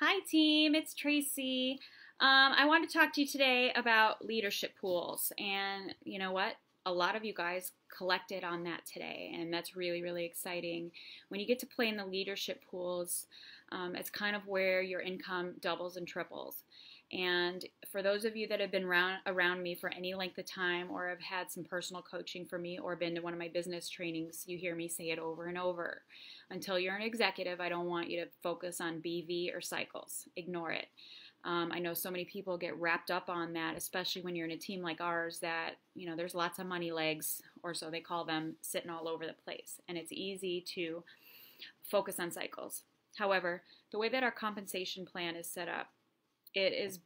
Hi team, it's Tracy. I want to talk to you today about leadership pools. And you know what? A lot of you guys collected on that today, and that's really, really exciting. When you get to play in the leadership pools, it's kind of where your income doubles and triples. And for those of you that have been around me for any length of time or have had some personal coaching for me or been to one of my business trainings, you hear me say it over and over. Until you're an executive, I don't want you to focus on BV or cycles. Ignore it. I know so many people get wrapped up on that, especially when you're in a team like ours that, there's lots of money legs, or so they call them, sitting all over the place. And it's easy to focus on cycles. However, the way that our compensation plan is set up, it is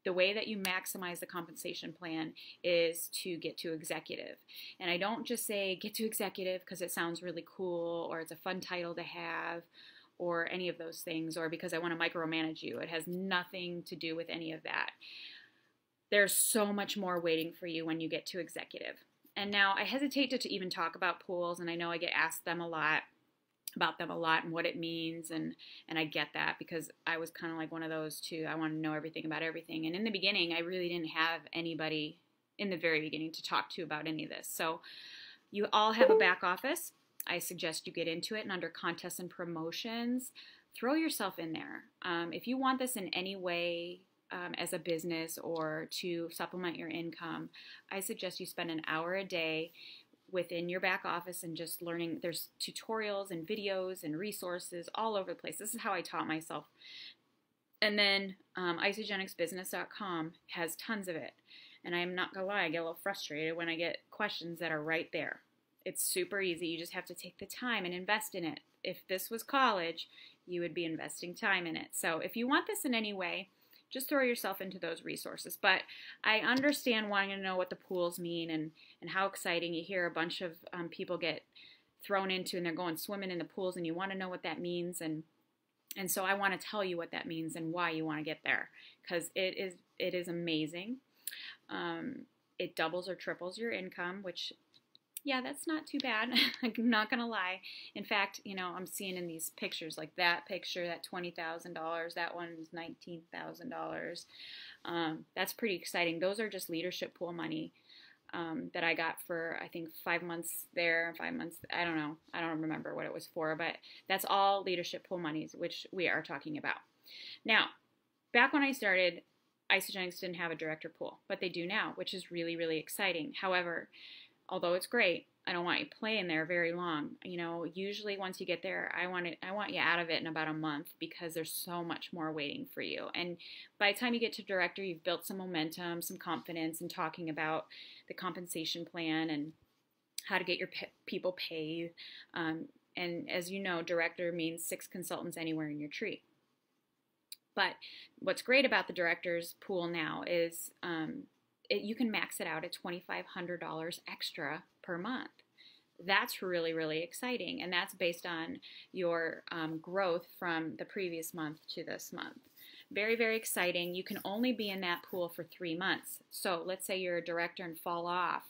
the way that you maximize the compensation plan is to get to executive. And I don't just say get to executive because it sounds really cool or it's a fun title to have or any of those things, or because I want to micromanage you. It has nothing to do with any of that. There's so much more waiting for you when you get to executive. And now I hesitate to even talk about pools, and I know I get asked about them a lot and what it means, and I get that because I was kind of like one of those too. I wanted to know everything about everything, and in the beginning I really didn't have anybody in the very beginning to talk to about any of this. So you all have a back office. I suggest you get into it, and under contests and promotions, throw yourself in there. If you want this in any way as a business or to supplement your income, I suggest you spend an hour a day within your back office and just learning. There's tutorials and videos and resources all over the place. This is how I taught myself. And then isogenicsbusiness.com has tons of it. And I'm not gonna lie, I get a little frustrated when I get questions that are right there. It's super easy. You just have to take the time and invest in it. If this was college, you would be investing time in it. So if you want this in any way, just throw yourself into those resources. But I understand wanting to know what the pools mean and how exciting. You hear a bunch of people get thrown into and they're going swimming in the pools, and you want to know what that means. And so I want to tell you what that means and why you want to get there, because it is amazing. It doubles or triples your income, which, yeah, that's not too bad. I'm not going to lie. In fact, I'm seeing in these pictures, like that picture, that $20,000, that one is $19,000. That's pretty exciting. Those are just leadership pool money that I got for, I think, 5 months there, 5 months. I don't know. I don't remember what it was for, but that's all leadership pool monies, which we are talking about. Now, back when I started, Isogenics didn't have a director pool, but they do now, which is really, really exciting. However, although it's great, I don't want you playing there very long. Usually once you get there, I want you out of it in about a month, because there's so much more waiting for you. And by the time you get to director, you've built some momentum, some confidence in talking about the compensation plan and how to get your people paid. And as you know, director means 6 consultants anywhere in your tree. But what's great about the director's pool now is you can max it out at $2,500 extra per month. That's really, really exciting, and that's based on your growth from the previous month to this month. Very, very exciting. You can only be in that pool for 3 months. So let's say you're a director and fall off,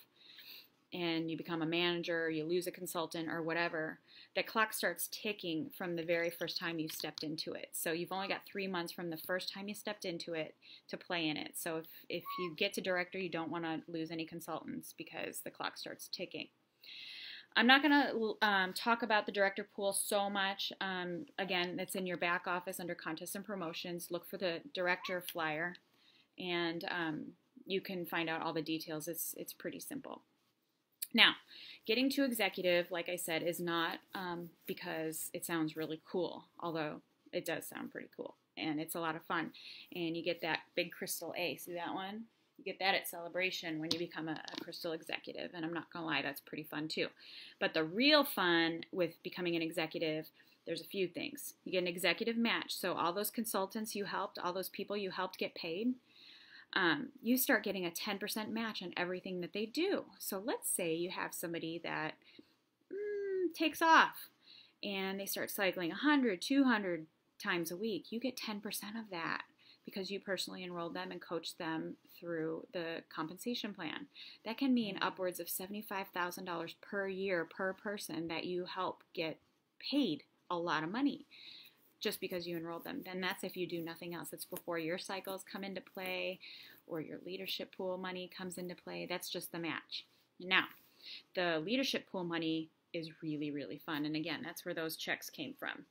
and you become a manager, or you lose a consultant or whatever. The clock starts ticking from the very first time you stepped into it. So you've only got 3 months from the first time you stepped into it to play in it. So if you get to director, you don't want to lose any consultants because the clock starts ticking. I'm not going to talk about the director pool so much. Again, it's in your back office under contests and promotions. Look for the director flyer, and you can find out all the details. It's pretty simple. Now, getting to executive, like I said, is not because it sounds really cool, although it does sound pretty cool, and it's a lot of fun. And you get that big crystal A. See that one? You get that at Celebration when you become a crystal executive, and I'm not going to lie, that's pretty fun too. But the real fun with becoming an executive, there's a few things. You get an executive match, so all those consultants you helped, all those people you helped get paid, you start getting a 10% match on everything that they do. So let's say you have somebody that takes off and they start cycling 100, 200 times a week. You get 10% of that because you personally enrolled them and coached them through the compensation plan. That can mean upwards of $75,000 per year per person that you help get paid a lot of money. just because you enrolled them. And that's if you do nothing else. It's before your cycles come into play or your leadership pool money comes into play. That's just the match. Now, the leadership pool money is really, really fun. And again, that's where those checks came from.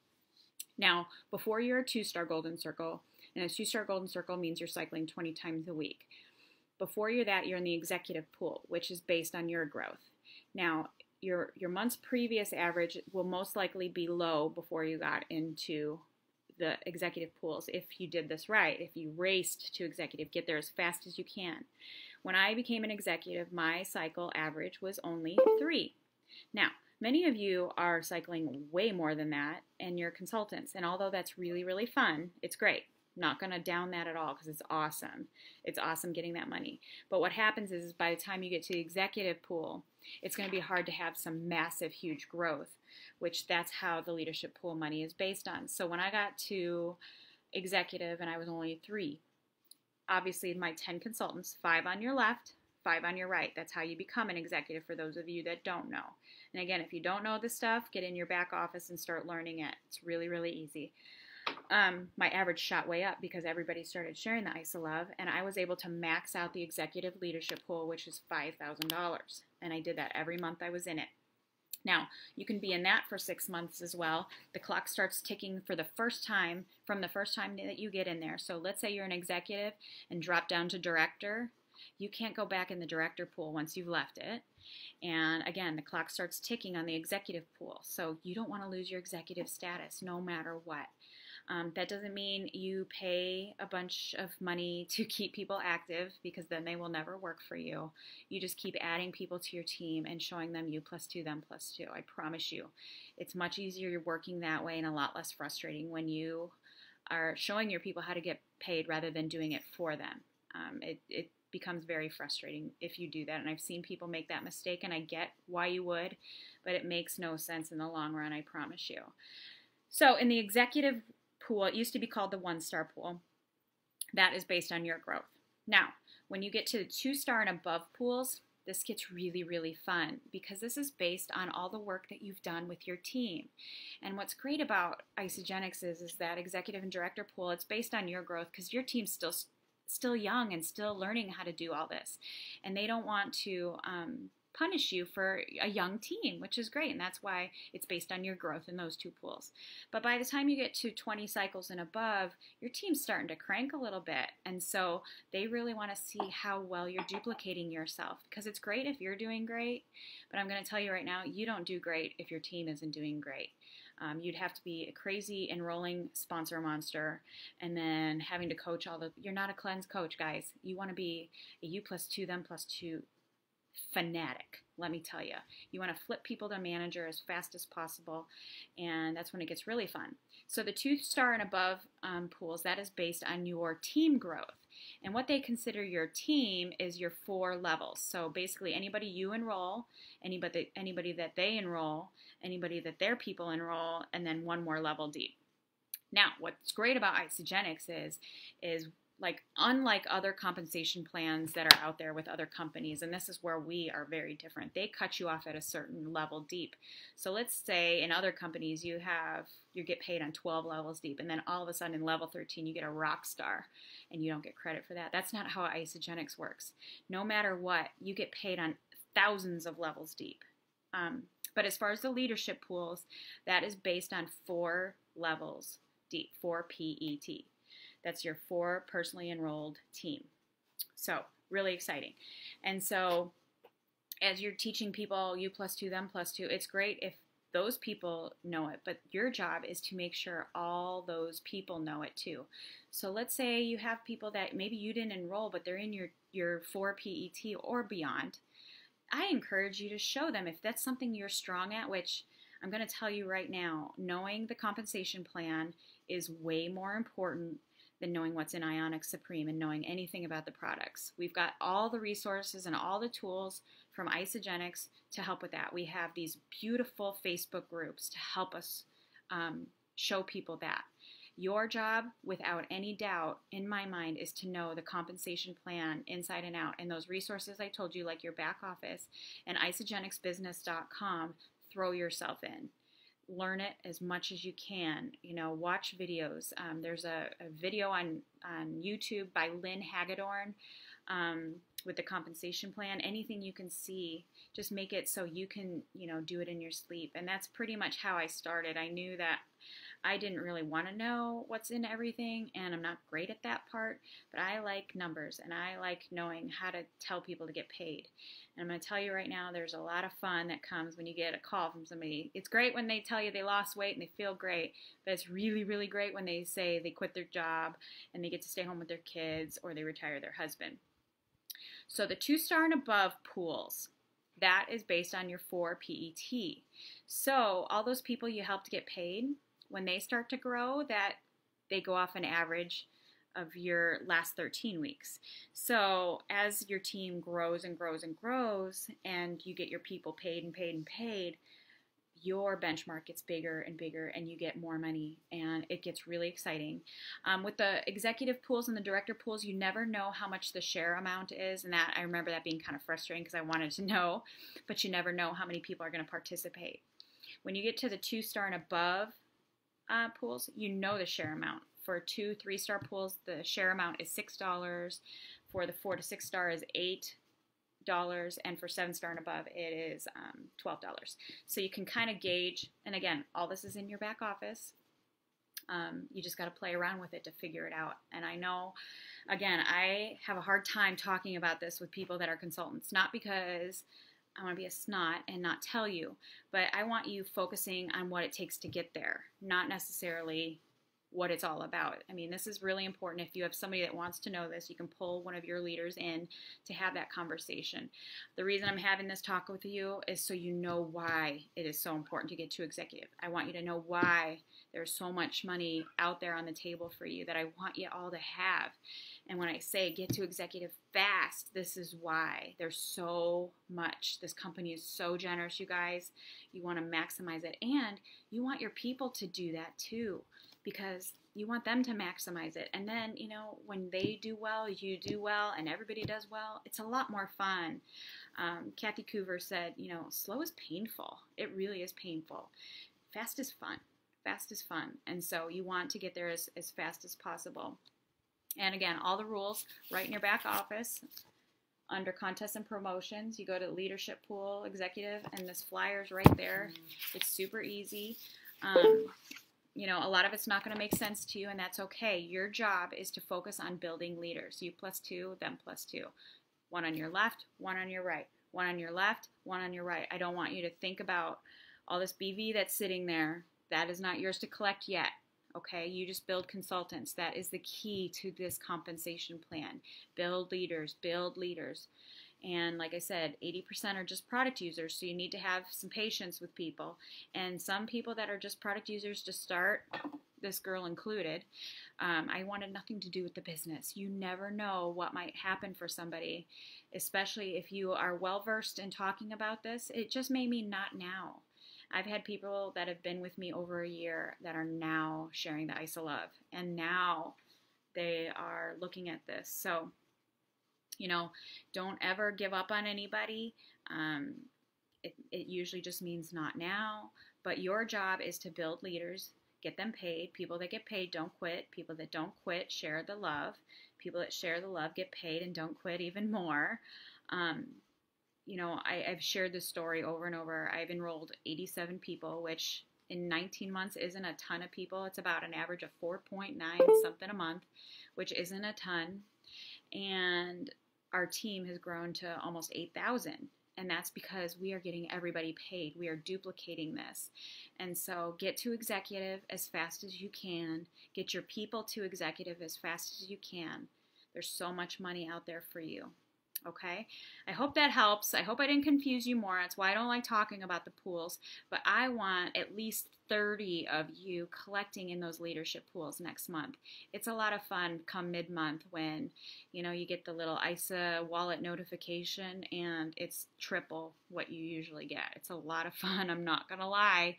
Now, before you're a 2-star Golden Circle, and a 2-star Golden Circle means you're cycling 20 times a week. Before you're that, you're in the executive pool, which is based on your growth. Now, your month's previous average will most likely be low before you got into the executive pools if you did this right, if you raced to executive, get there as fast as you can. When I became an executive, my cycle average was only 3. Now, many of you are cycling way more than that, and you're consultants, and although that's really, really fun, it's great. Not going to down that at all because it's awesome. It's awesome getting that money. But what happens is by the time you get to the executive pool, it's going to be hard to have some massive, huge growth, which that's how the leadership pool money is based on. So when I got to executive and I was only 3, obviously my 10 consultants, 5 on your left, 5 on your right. That's how you become an executive for those of you that don't know. And again, if you don't know this stuff, get in your back office and start learning it. It's really, really easy. My average shot way up because everybody started sharing the ISA Love, and I was able to max out the executive leadership pool, which is $5,000. And I did that every month I was in it. Now, you can be in that for 6 months as well. The clock starts ticking for the first time, from the first time that you get in there. So let's say you're an executive and drop down to director. You can't go back in the director pool once you've left it. And again, the clock starts ticking on the executive pool. So you don't want to lose your executive status no matter what. That doesn't mean you pay a bunch of money to keep people active because then they will never work for you. You just keep adding people to your team and showing them you plus 2, them plus 2. I promise you. It's much easier working that way and a lot less frustrating when you are showing your people how to get paid rather than doing it for them. It becomes very frustrating if you do that. And I've seen people make that mistake, and I get why you would, but it makes no sense in the long run, I promise you. So in the executive pool, it used to be called the 1-star pool. That is based on your growth. Now, when you get to the 2-star and above pools, this gets really, really fun because this is based on all the work that you've done with your team. And what's great about Isagenix is that executive and director pool, it's based on your growth because your team's still young and still learning how to do all this. And they don't want to punish you for a young team, which is great. And that's why it's based on your growth in those 2 pools. But by the time you get to 20 cycles and above, your team's starting to crank a little bit. And so they really want to see how well you're duplicating yourself because it's great if you're doing great. But I'm going to tell you right now, you don't do great if your team isn't doing great. You'd have to be a crazy enrolling sponsor monster and then having to coach you're not a cleanse coach, guys. You want to be a you plus 2, them plus 2 fanatic, let me tell you. You want to flip people to manager as fast as possible, and that's when it gets really fun. So the 2-star and above pools, that is based on your team growth. And what they consider your team is your 4 levels. So basically anybody you enroll, anybody that they enroll, anybody that their people enroll, and then 1 more level deep. Now, what's great about Isagenix is like unlike other compensation plans that are out there with other companies, and this is where we are very different. They cut you off at a certain level deep. So let's say in other companies you get paid on 12 levels deep, and then all of a sudden in level 13 you get a rock star and you don't get credit for that. That's not how Isagenix works. No matter what, you get paid on thousands of levels deep. But as far as the leadership pools, that is based on 4 levels deep, 4 PET. That's your 4 personally enrolled team. So really exciting. And so as you're teaching people you plus 2, them plus 2, it's great if those people know it, but your job is to make sure all those people know it too. So let's say you have people that maybe you didn't enroll, but they're in your 4 PET or beyond. I encourage you to show them if that's something you're strong at, which I'm going to tell you right now, knowing the compensation plan is way more important than knowing what's in Ionic Supreme and knowing anything about the products. We've got all the resources and all the tools from Isagenix to help with that. We have these beautiful Facebook groups to help us show people that. Your job, without any doubt, in my mind, is to know the compensation plan inside and out. And those resources I told you, like your back office and isagenixbusiness.com, throw yourself in. learn it as much as you can. You know, watch videos. There's a video on YouTube by Lynn Hagedorn with the compensation plan. Anything you can see, just make it so you can, you know, do it in your sleep. And that's pretty much how I started. I knew that I didn't really want to know what's in everything, and I'm not great at that part, but I like numbers, and I like knowing how to tell people to get paid. And I'm going to tell you right now, there's a lot of fun that comes when you get a call from somebody. It's great when they tell you they lost weight and they feel great, but it's really, really great when they say they quit their job and they get to stay home with their kids, or they retire their husband. So the 2-star and above pools, that is based on your 4 PET. So all those people you helped get paid, when they start to grow, that they go off an average of your last 13 weeks. So as your team grows and grows and grows, and you get your people paid and paid and paid, your benchmark gets bigger and bigger, and you get more money, and it gets really exciting. With the executive pools and the director pools, you never know how much the share amount is, and that I remember that being kind of frustrating because I wanted to know, but you never know how many people are going to participate. When you get to the 2-star and above pools, you know the share amount. For 2, 3-star pools, the share amount is $6. For the 4 to 6-star is $8, and for 7-star and above, it is $12. So you can kind of gauge, and again, all this is in your back office. You just got to play around with it to figure it out. And I know, again, I have a hard time talking about this with people that are consultants, not because I want to be a snot and not tell you, but I want you focusing on what it takes to get there, not necessarily what it's all about. I mean, this is really important. If you have somebody that wants to know this, you can pull one of your leaders in to have that conversation. The reason I'm having this talk with you is so you know why it is so important to get to executive. I want you to know why there's so much money out there on the table for you that I want you all to have. And when I say get to executive fast, this is why. There's so much. This company is so generous, you guys. You want to maximize it. And you want your people to do that too, because you want them to maximize it. And then, you know, when they do well, you do well, and everybody does well, it's a lot more fun. Kathy Coover said, you know, slow is painful. It really is painful. Fast is fun. Fast is fun. And so you want to get there as fast as possible. And again, all the rules right in your back office. Under contests and promotions, you go to leadership pool, executive, and this flyer's right there. It's super easy. You know, a lot of it's not going to make sense to you, and that's okay. Your job is to focus on building leaders. You +2, them +2. One on your left, one on your right. One on your left, one on your right. I don't want you to think about all this BV that's sitting there. That is not yours to collect yet. Okay, you just build consultants. That is the key to this compensation plan. Build leaders, build leaders. And like I said, 80% are just product users, so you need to have some patience with people. And some people that are just product users to start, this girl included, I wanted nothing to do with the business. You never know what might happen for somebody, especially if you are well-versed in talking about this. It just made me not now. I've had people that have been with me over a year that are now sharing the ice of love, and now they are looking at this. So, you know, don't ever give up on anybody. It usually just means not now, but your job is to build leaders, get them paid. People that get paid don't quit. People that don't quit share the love. People that share the love get paid and don't quit even more. You know, I've shared this story over and over. I've enrolled 87 people, which in 19 months isn't a ton of people. It's about an average of 4.9 something a month, which isn't a ton. And our team has grown to almost 8,000. And that's because we are getting everybody paid. We are duplicating this. And so get to executive as fast as you can. Get your people to executive as fast as you can. There's so much money out there for you. Okay, I hope that helps. I hope I didn't confuse you more. That's why I don't like talking about the pools. But I want at least 30 of you collecting in those leadership pools next month. It's a lot of fun come mid-month when, you know, you get the little ISA wallet notification and it's triple what you usually get. It's a lot of fun, I'm not going to lie.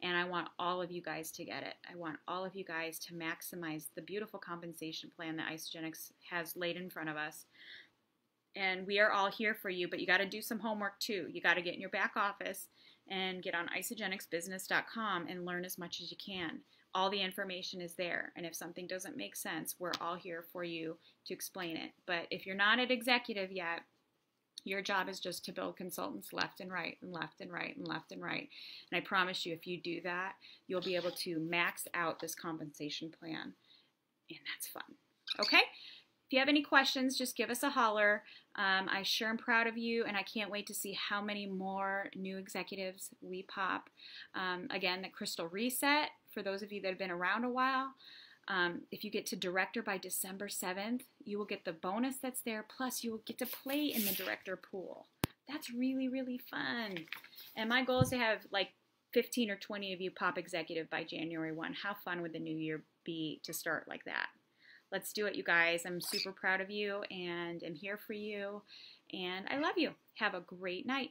And I want all of you guys to get it. I want all of you guys to maximize the beautiful compensation plan that Isagenix has laid in front of us. And we are all here for you, but you got to do some homework too. You got to get in your back office and get on isogenicsbusiness.com and learn as much as you can. All the information is there, and if something doesn't make sense, we're all here for you to explain it. But if you're not at executive yet, your job is just to build consultants left and right and left and right and left and right. And I promise you, if you do that, you'll be able to max out this compensation plan. And that's fun. Okay? If you have any questions, just give us a holler. I sure am proud of you, and I can't wait to see how many more new executives we pop. Again, the Crystal Reset, for those of you that have been around a while, if you get to director by December 7th, you will get the bonus that's there, plus you will get to play in the director pool. That's really, really fun. And my goal is to have like 15 or 20 of you pop executive by January 1. How fun would the new year be to start like that? Let's do it, you guys. I'm super proud of you, and I'm here for you, and I love you. Have a great night.